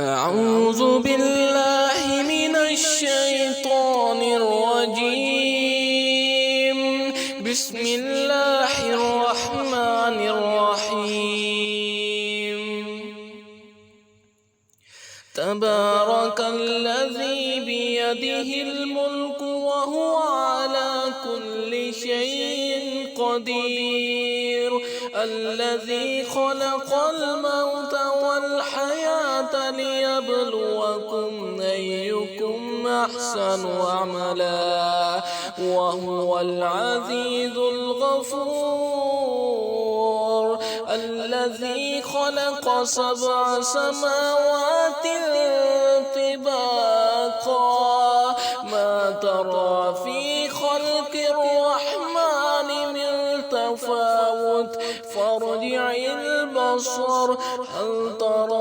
أعوذ بالله من الشيطان الرجيم. بسم الله الرحمن الرحيم. تبارك الذي بيده الملك وهو على كل شيء قدير. الذي خلق الموت والحياة ليبلوكم أيكم أحسن عملا وهو العزيز الغفور. الذي خلق 7 سماوات طباقا ما ترى في خلق الرحمن من تفاوت فارجع البصر هل ترى